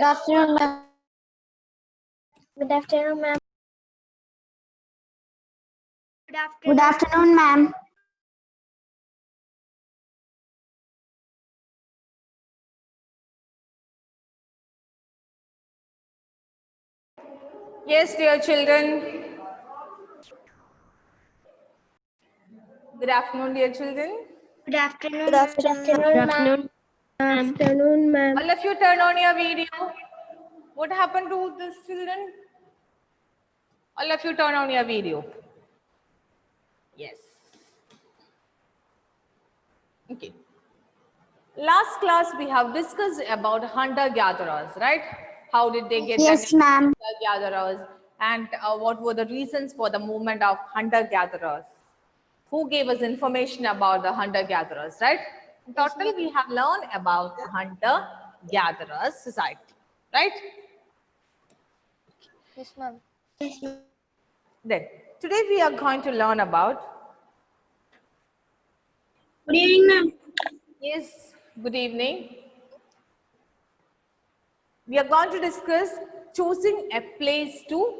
afternoon, ma'am. Good afternoon, ma'am. Good afternoon, ma'am. Yes, dear children. Good afternoon, dear children. Good afternoon. Good afternoon, ma'am. Afternoon, ma'am. All of you turn on your video. What happened to this children? All of you turn on your video. Yes. Okay. Last class we have discussed about hunter-gatherers, right? How did they get Yes, the name ma'am. hunter-gatherers, and what were the reasons for the movement of hunter-gatherers? Who gave us information about the hunter-gatherers, right? In total, we have learned about hunter-gatherers society, right? Yes, ma'am. Then, today we are going to learn about, Good evening, ma'am. yes, good evening. We are going to discuss choosing a place to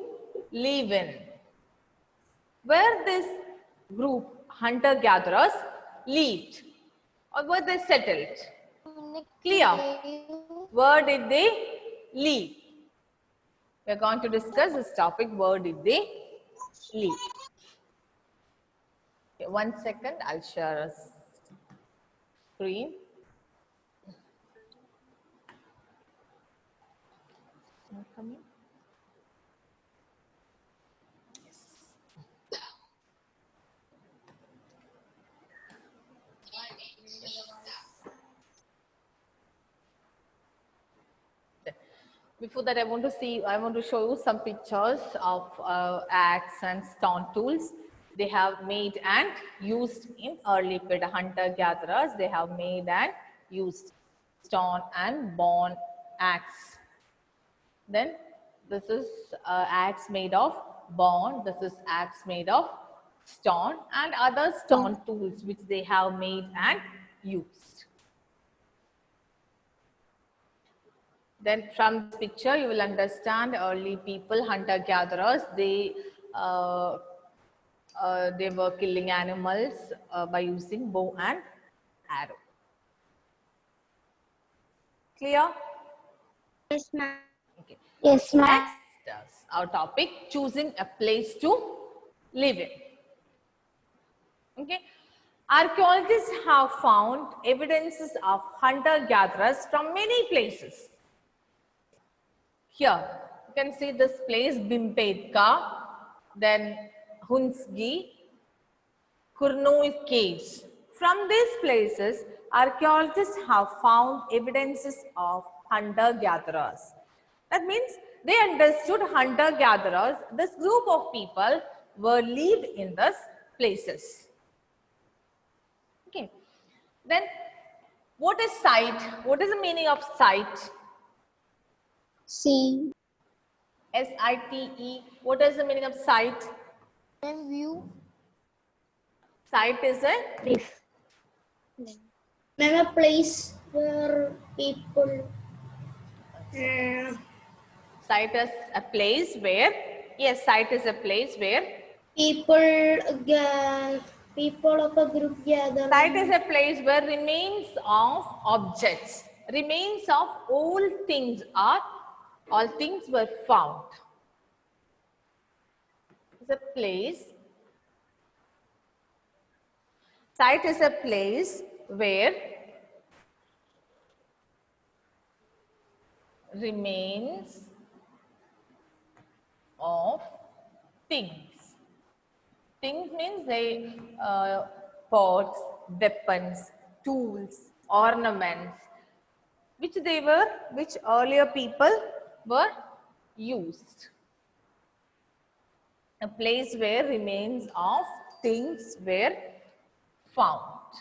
live in, where this group hunter-gatherers lived or were they settled. Clear? Where did they live? We are going to discuss this topic, where did they live? Okay, 1 second, I'll share a screen. Not coming. Before that, I want to show you some pictures of axe and stone tools they have made and used in early period. Hunter-gatherers, they have made and used stone and bone axe. Then this is axe made of bone, this is axe made of stone, and other stone tools which they have made and used. Then from this picture, you will understand early people, hunter-gatherers, they were killing animals by using bow and arrow. Clear? Yes, ma'am. Okay. Yes, ma'am. Next is our topic, choosing a place to live in. Okay. Archaeologists have found evidences of hunter-gatherers from many places. Here, you can see this place, Bimpetka, then Hunsgi, Kurnul caves. From these places, archaeologists have found evidences of hunter-gatherers. That means they understood hunter-gatherers, this group of people were lived in these places. Okay. Then, what is site? What is the meaning of site? See. S-I-T-E. What is the meaning of site? View. Site is a Place. Ma'am, a place where people. site is a place where, yes, site is a place where. People of a group gather. Site is a place where remains of objects, remains of all things were found. It's a place. Site is a place where remains of things. Things means they pots, weapons, tools, ornaments, which earlier people were used. A place where remains of things were found.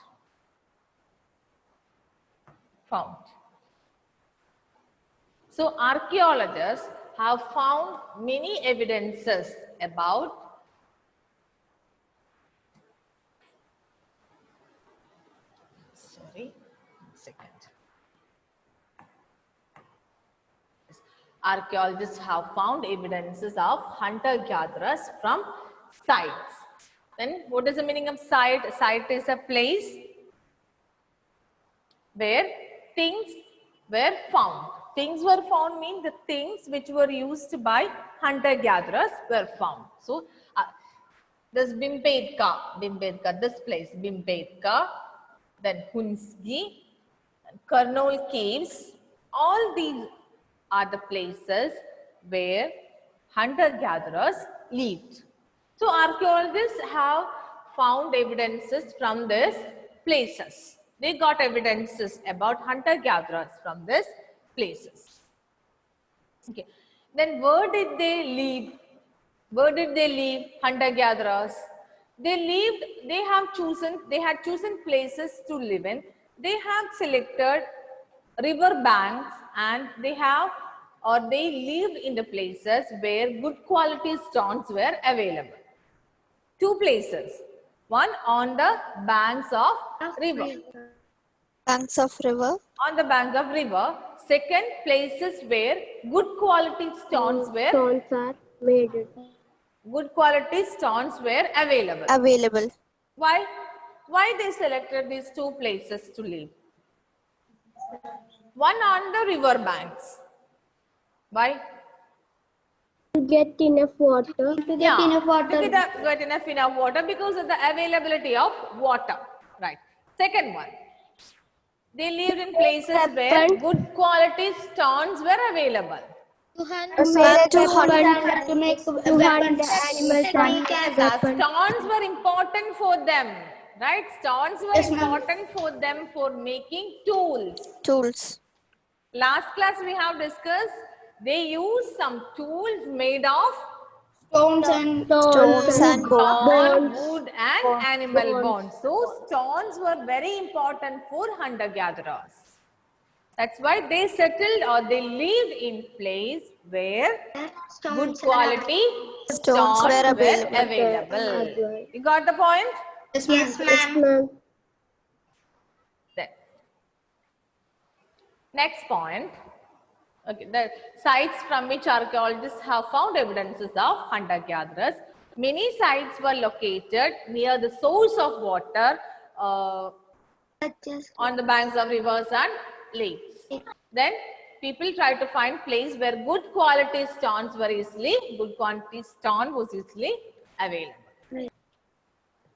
So archaeologists have found many evidences about archaeologists have found evidences of hunter-gatherers from sites. Then what is the meaning of site? Site is a place where things were found. Things were found means the things which were used by hunter-gatherers were found. So this Bhimpedka, this place, Bhimpedka, then Hunsgi, Kurnool caves, all these are the places where hunter-gatherers lived. So archaeologists have found evidences from these places. They got evidences about hunter-gatherers from these places. Okay. Then where did they live? Where did they live? Hunter-gatherers. They had chosen places to live in. They have selected river banks and they lived in the places where good quality stones were available. Two places. One on the banks of river. Banks of river. On the banks of river. Second, places where good quality stones are made. Good quality stones were available. Available. Why? Why they selected these two places to live? One on the river banks. Why? To get enough water. To get enough water because of the availability of water. Right. Second one. They lived in places where good quality stones were available. To hunt animals. Stones were important for them. Right? Stones were important for them for making tools. Last class we have discussed, they used some tools made of Stones and stone, wood and animal bones. So stones were very important for hunter-gatherers. That's why they settled or they lived in place where good quality stones were available. You got the point? Yes, ma'am. Then, next point. Okay, the sites from which archaeologists have found evidences of hunter-gatherers. Many sites were located near the source of water on the banks of rivers and lakes. Then people try to find place where good quality stone was easily available.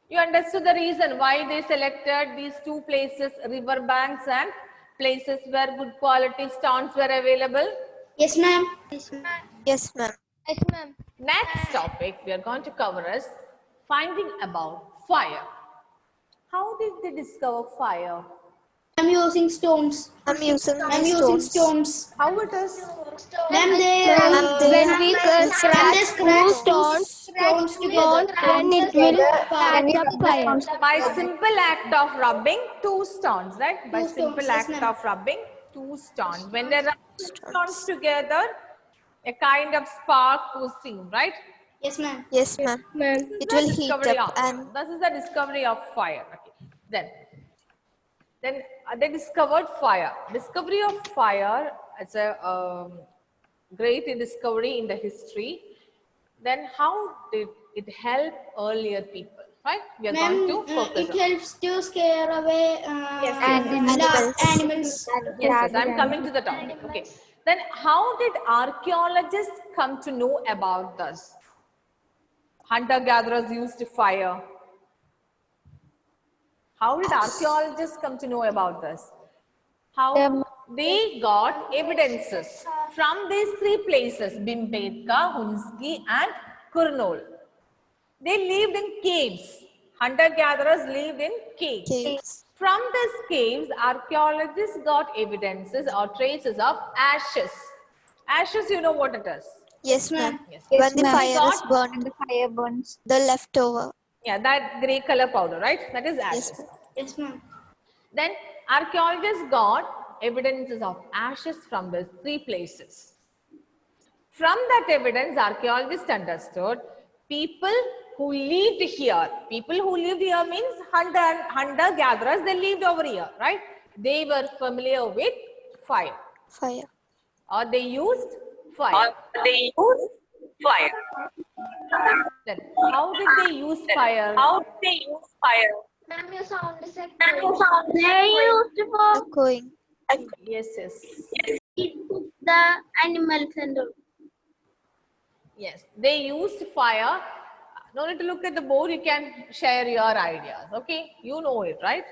You understood the reason why they selected these two places, river banks and places where good quality stones were available? Yes, ma'am. Yes, ma'am. Next topic we are going to cover is finding about fire. How did they discover fire? I'm using stones. I'm using stones. How it is? Ma'am, when we scratch stones together, then it will catch up fire. By simple act of rubbing two stones, right? By Two stones, simple yes, act ma'am. of rubbing two stones. When they rub two stones together, a kind of spark was seen, right? Yes, ma'am. Yes, ma'am. It will heat up and this is the discovery of fire. Okay. Then they discovered fire. Discovery of fire is a great discovery in the history. Then how did it help earlier people? Right? We are going to focus it helps to scare away animals. Yes, I'm coming to the topic. Okay. Then how did archaeologists come to know about this? Hunter-gatherers used fire. How did archaeologists come to know about this? How they got evidences from these three places, Bhimpedka, Hunsgi and Kurnool. They lived in caves. Hunter-gatherers lived in caves. From these caves, archaeologists got evidences or traces of ashes. Ashes, you know what it is? yes, ma'am. Yes. When the We fire got- is burned, the leftover. Yeah, that grey color powder, right? That is ashes. Yes, ma'am. Then archaeologists got evidences of ashes from these three places. From that evidence, archaeologists understood people who lived here. People who lived here means hunter-gatherers, they lived over here, right? They were familiar with fire. Fire. Or they used fire. They use fire. Then, how did they use fire? How they use fire? Ma'am, your sound is echoing. They used for echoing. Yes, yes. Cook the animals and all. Yes, they used fire. No need to look at the board. You can share your ideas. Okay, you know it, right?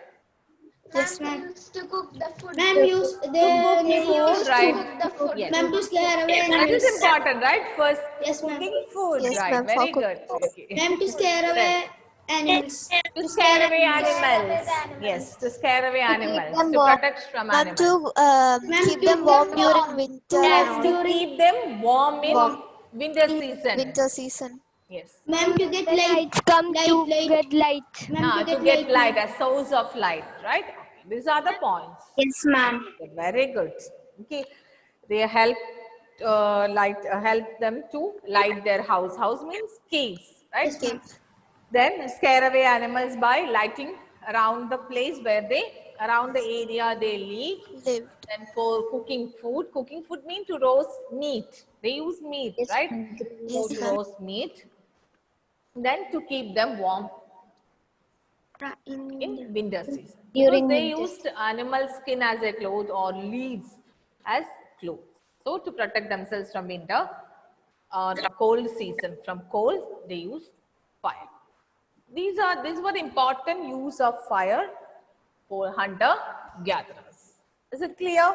Yes, Ma'am, ma'am. they used to cook the food. Ma'am, use To they cook used food, right? Cook the food. Yes. Ma'am, to scare away That is animals. important, right? First, Yes, ma'am. cooking food, Yes, right? ma'am, for Very cooking good. Okay. Ma'am, to scare away animals. To scare away animals. animals. Yes, to scare away animals. them To warm. protect from Ma'am, animals. to Ma'am, keep to them keep warm them during warm. winter Yes, and to all. keep them warm in Warm. winter season. Winter season. Yes. Ma'am, to get The light. lights come to Light. get light. Ma'am, To get light, a source of light, right? Okay. These are the points. Yes, ma'am. Okay, very good. Okay, they help help them to light their house. House means caves, right? Yes, ma'am. Then scare away animals by lighting around the place where around the area they live. Lived. Then for cooking food means to roast meat. They use meat, right? Yes, To ma'am. roast meat. Then to keep them warm in winter season. Because they used animal skin as a cloth or leaves as clothes. So to protect themselves from winter or cold season, from cold, they use fire. These were important use of fire for hunter gatherers. Is it clear?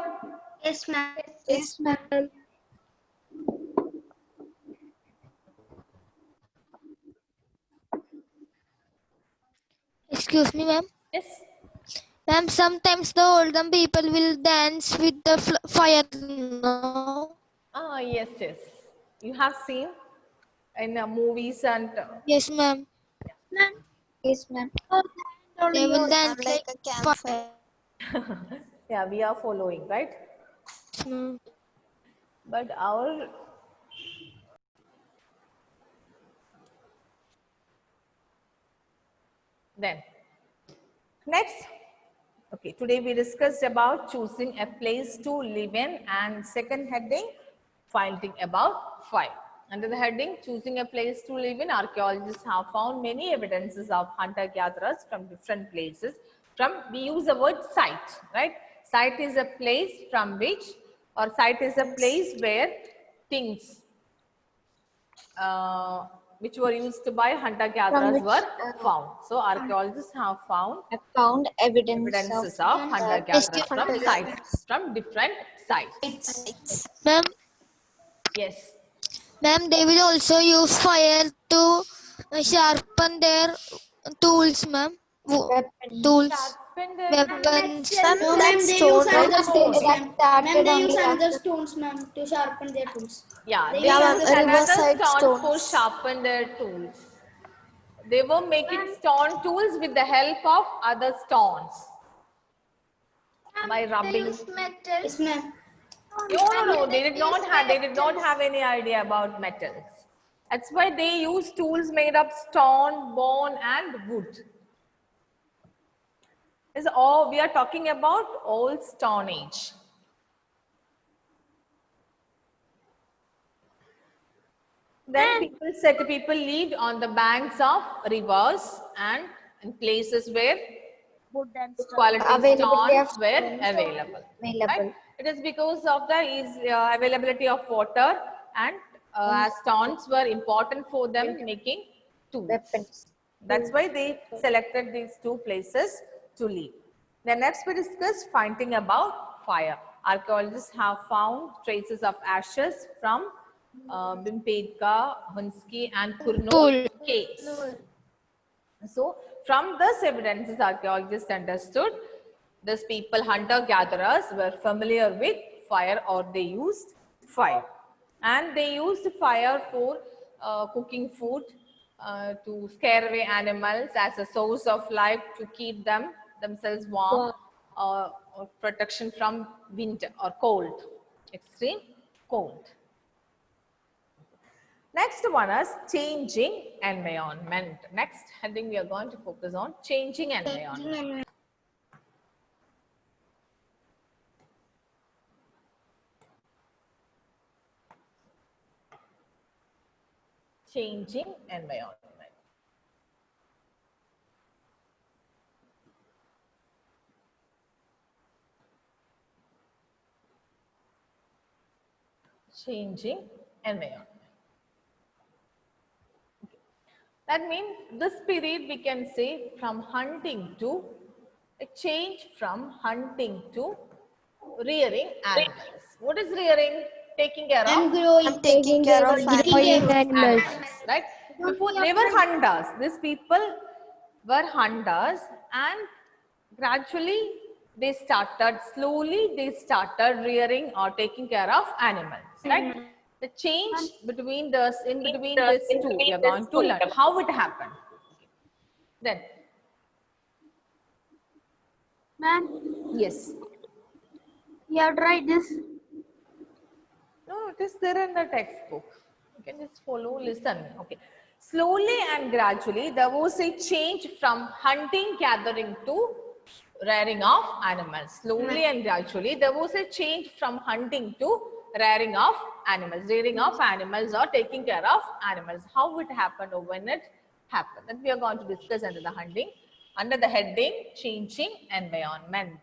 Yes, ma'am. Yes, ma'am. Excuse me, ma'am. Yes. Ma'am, sometimes the older people will dance with the fire. No. Yes, yes. You have seen in movies and Yes, ma'am. Yes, ma'am. They will dance Like a campfire. yeah, we are following, right? ma'am. But our then next, okay, today we discussed about choosing a place to live in, and second heading, finding about fire. Under the heading choosing a place to live in, archaeologists have found many evidences of hunter-gatherers from different places. We use the word site, right? Site is a place from which, or site is a place where things which were used by hunter-gatherers were found. So archaeologists have found evidences of hunter-gatherers from sites, from different sites. Ma'am, Yes. ma'am, they will also use fire to sharpen their tools, ma'am. Tools, Sharpen their weapons. Ma'am, No, ma'am, that's they stone, use right? another stones, ma'am. Ma'am, they use another stones, ma'am, to sharpen their tools. Yeah, They they use used another another riverside stone for stones. sharpen their tools. They were making stone tools with the help of other stones by rubbing. They use metal. Yes, ma'am. No. They did not have any idea about metals. That's why they used tools made of stone, bone, and wood. We are talking about old Stone Age. Then people lived on the banks of rivers and in places where quality stones were available. Right? It is because of the availability of water, and as stones were important for them making tools. That's why they selected these two places to live. Then next we discuss finding about fire. Archaeologists have found traces of ashes from Bimpedka, Hunski and Kurnool caves. So from this evidences, archaeologists understood these people, hunter-gatherers, were familiar with fire, or they used fire. And they used fire for cooking food, to scare away animals, as a source of life, to keep themselves warm, or protection from winter or cold, extreme cold. Next one is changing environment. Next heading we are going to focus on changing environment. changing environment. Changing environment. That means this period we can say from hunting to a change from hunting to rearing animals. What is rearing? Taking care I'm of growing. Taking care of Growing animals. right? Before they were hunters. These people were hunters, and gradually they started, slowly they started rearing or taking care of animals, right? The change between this, in between these two, we are going to learn how it happened. Then, Ma'am, yes. you have tried this. No, it is there in the textbook. You can just follow, listen. Okay. Slowly and gradually, there was a change from hunting, gathering to rearing of animals. Slowly and gradually, there was a change from hunting to rearing of animals. Rearing of animals or taking care of animals. How it happened or when it happened. That we are going to discuss under the hunting, under the heading, changing environment.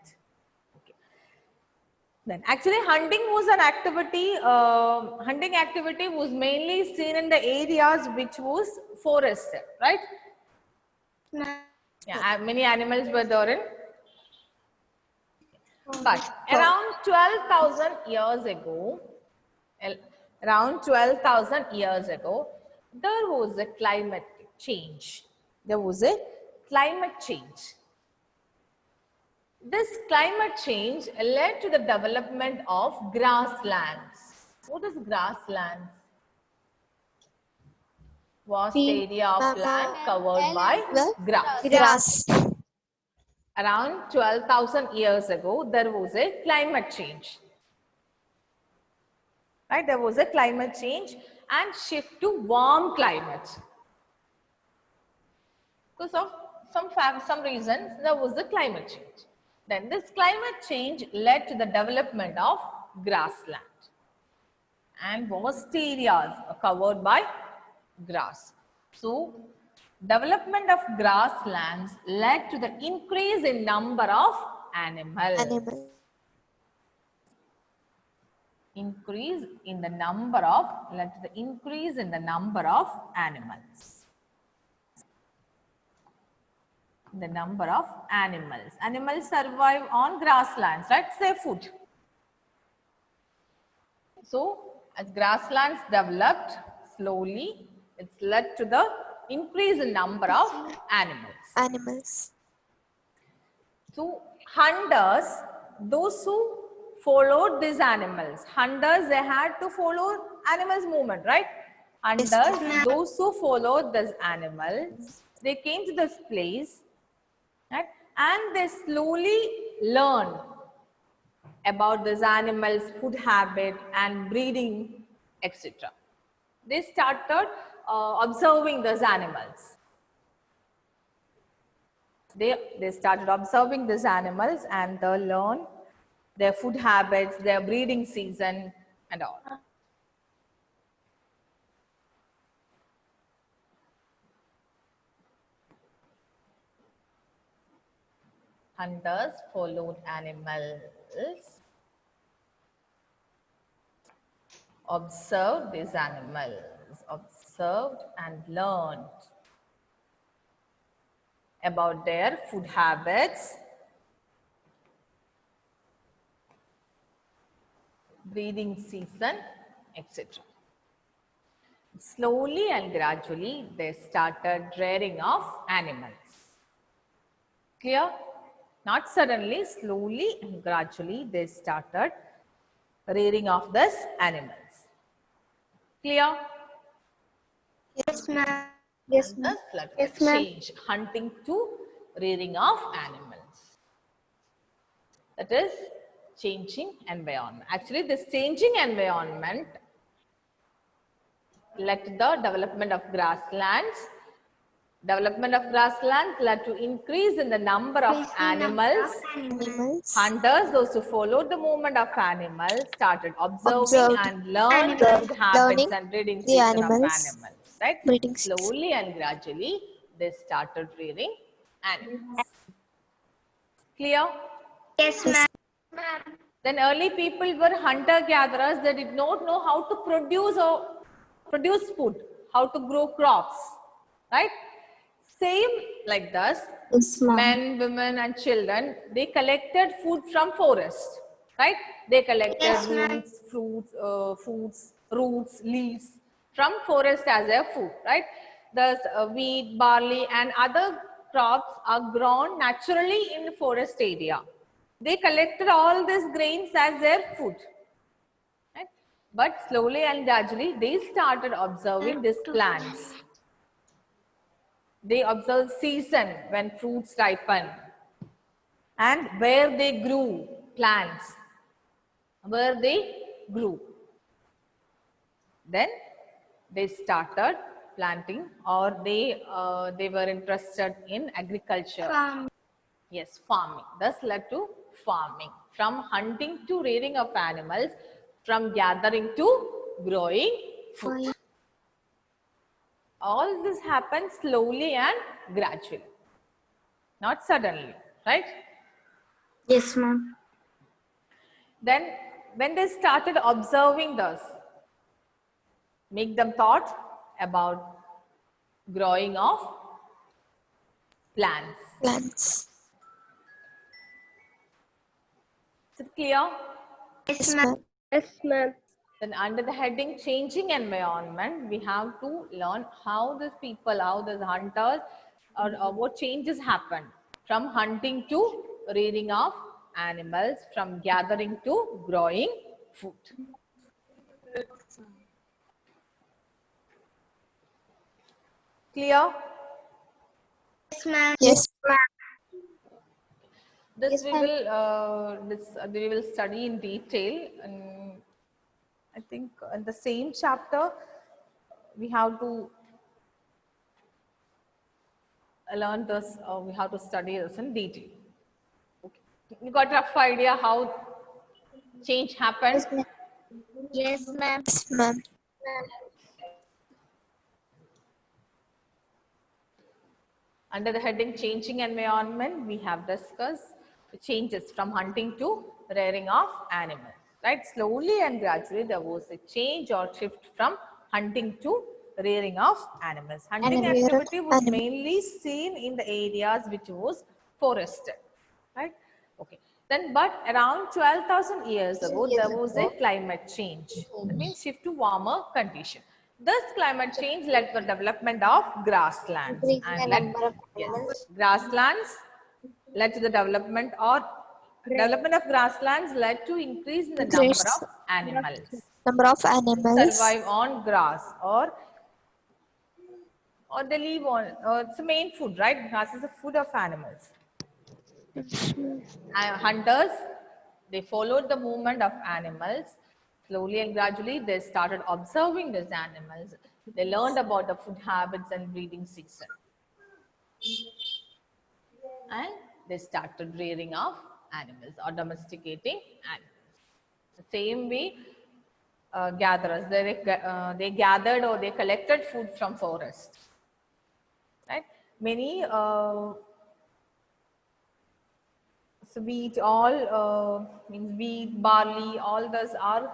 Then actually hunting was an activity, hunting activity was mainly seen in the areas which was forested, right? Yeah, many animals were there in. But around 12,000 years ago, around 12,000 years ago, there was a climate change. There was a climate change. This climate change led to the development of grasslands. What is grasslands? Vast area of land covered by grass. Grass. Around 12,000 years ago, there was a climate change. Right? There was a climate change and shift to warm climates. Because of some reasons, there was a climate change. Then this climate change led to the development of grassland. And vast areas are covered by grass. So, development of grasslands led to the increase in number of animals. Increase in the number of, led to the increase in the number of animals. The number of animals. Animals survive on grasslands, right? It's their food. So, as grasslands developed slowly, it's led to the increase in number of animals. So, hunters, those who followed these animals, hunters, they had to follow animals movement, right? Hunters, those who followed these animals, they came to this place, right? And they slowly learned about these animals' food habit and breeding, etc. They started observing those animals. They started observing these animals and they learned their food habits, their breeding season and all. Hunters followed animals, observed these animals, observed and learned about their food habits, breeding season, etc. Slowly and gradually, they started rearing of animals. Clear? Not suddenly, slowly and gradually, they started rearing of these animals. Clear? Yes, ma'am. Yes, ma'am. Change hunting to rearing of animals. That is changing environment. Actually, this changing environment led to the development of grasslands. Development of grasslands led to increase in the number of animals. Hunters, those who followed the movement of animals, started observing and learned the food habits and breeding season of animals. right? Breeding season. Slowly and gradually, they started rearing animals. Clear? Yes, ma'am. Then early people were hunter-gatherers. They did not know how to produce food, how to grow crops, right? Same like this, Yes, ma'am. men, women, and children, they collected food from forest, right? They collected roots, leaves from forest as their food, right? Thus, wheat, barley, and other crops are grown naturally in the forest area. They collected all these grains as their food. Right? But slowly and gradually, they started observing these plants. They observed season when fruits ripen and where they grew plants, where they grew. Then they started planting, or they were interested in agriculture. Yes, farming. Thus led to farming. From hunting to rearing of animals, from gathering to growing food. All this happens slowly and gradually, not suddenly, right? Yes, ma'am. Then when they started observing this, make them thought about growing of plants. Plants. Is it clear? Yes, ma'am. Yes, ma'am. Then under the heading changing environment, we have to learn how these people, how these hunters, or what changes happen from hunting to rearing of animals, from gathering to growing food. Clear? Yes, ma'am. Yes. This we will study in detail. And I think in the same chapter, we have to learn this. We have to study this in detail. Okay. You got a rough idea how change happened? Yes, ma'am. Yes, ma'am. Under the heading changing environment, we have discussed the changes from hunting to rearing of animals. Right? Slowly and gradually, there was a change or shift from hunting to rearing of animals. Hunting activity was mainly seen in the areas which was forested. Right? Okay. Then, but around 12,000 years ago, there was a climate change. That means shift to warmer condition. This climate change led to the development of grasslands and grasslands led to the development of grasslands led to increase in the number Increase of animals number of animals. survive on grass or they live on it's the main food, right? Grass is the food of animals. Hunters, they followed the movement of animals. Slowly and gradually, they started observing these animals. They learned about the food habits and breeding season. And they started rearing of animals or domesticating animals. The same way, gatherers, they gathered or they collected food from forest. Right? Many means wheat, barley, all those are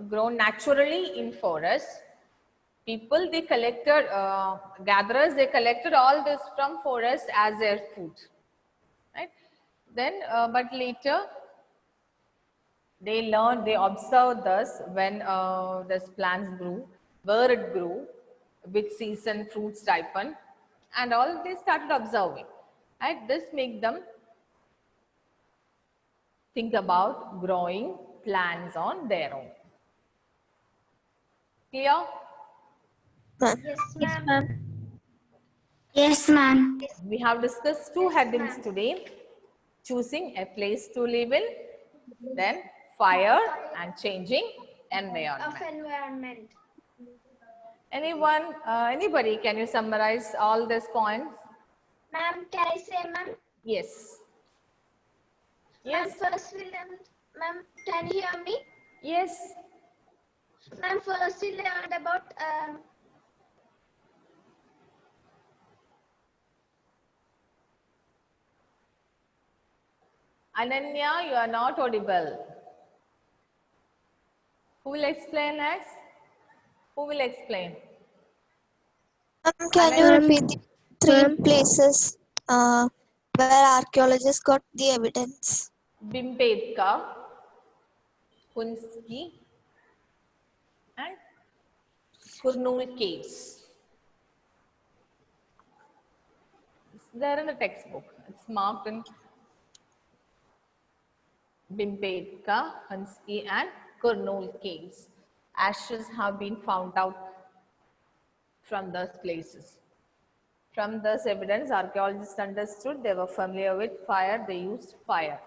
grown naturally in forest. People, they collected, gatherers, they collected all this from forest as their food. Right? Then, but later, they learned, they observed this when this plants grew, where it grew, which season fruits ripen, and all they started observing. Right? This make them think about growing plants on their own. Clear? Yes, ma'am. Yes, ma'am. We have discussed two headings today. Choosing a place to live in, then fire and changing environment. Anyone, anybody, can you summarize all these points? Ma'am, can I say, ma'am? Yes. Ma'am, Yes. first we learned, ma'am, can you hear me? Yes. Ma'am, first we learned about Ananya, you are not audible. Who will explain next? Who will explain? Can you repeat the three places where archaeologists got the evidence? Bimpetka, Hunski, and Kurnool caves. It's there in the textbook. It's marked in Bimpetka, Hunski, and Kurnool caves. Ashes have been found out from those places. From this evidence, archaeologists understood they were familiar with fire. They used fire,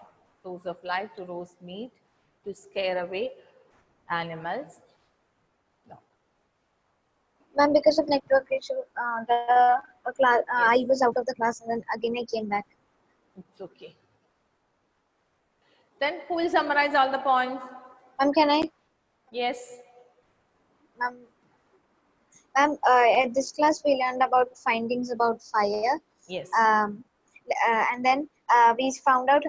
source of light, to roast meat, to scare away animals. No. Ma'am, because of network issue, I was out of the class and then again I came back. It's okay. Then who will summarize all the points? Ma'am, can I? Yes. Ma'am, at this class we learned about findings about fire. Yes. And then we found out,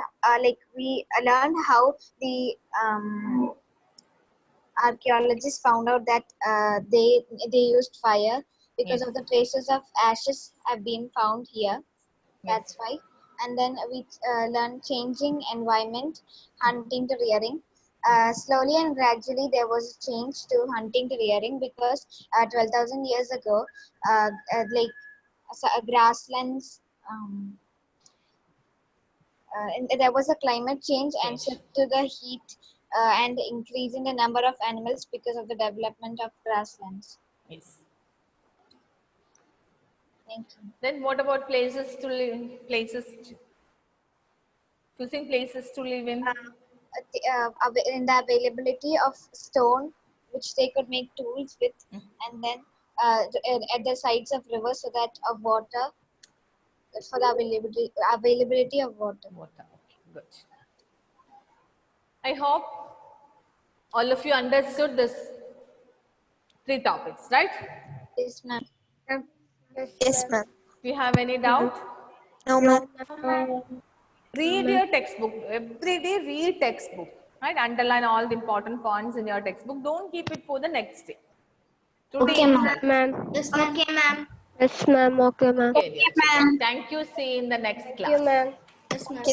we learned how the archaeologists found out that they used fire because Yes. of the traces of ashes have been found here. That's why. And then we learned changing environment, hunting to rearing. Slowly and gradually there was a change to hunting to rearing because 12,000 years ago, grasslands, and there was a climate change and shift to the heat and increase in the number of animals because of the development of grasslands. Yes. Thank you. Then what about places to live in? Choosing places to live in? In the availability of stone which they could make tools with, and then at the sides of rivers so that of water, for the availability of water. Water. Okay, good. I hope all of you understood this 3 topics, right? Yes, ma'am. Yes, ma'am. Do you have any doubt? No, ma'am. Read your textbook. Every day read textbook. Right? Underline all the important points in your textbook. Don't keep it for the next day. Today itself. Ma'am. Yes, ma'am. Okay, ma'am. Yes, ma'am. Okay, ma'am. Okay, dear children. Thank you. See you in the next class. Thank you, ma'am. Yes, ma'am.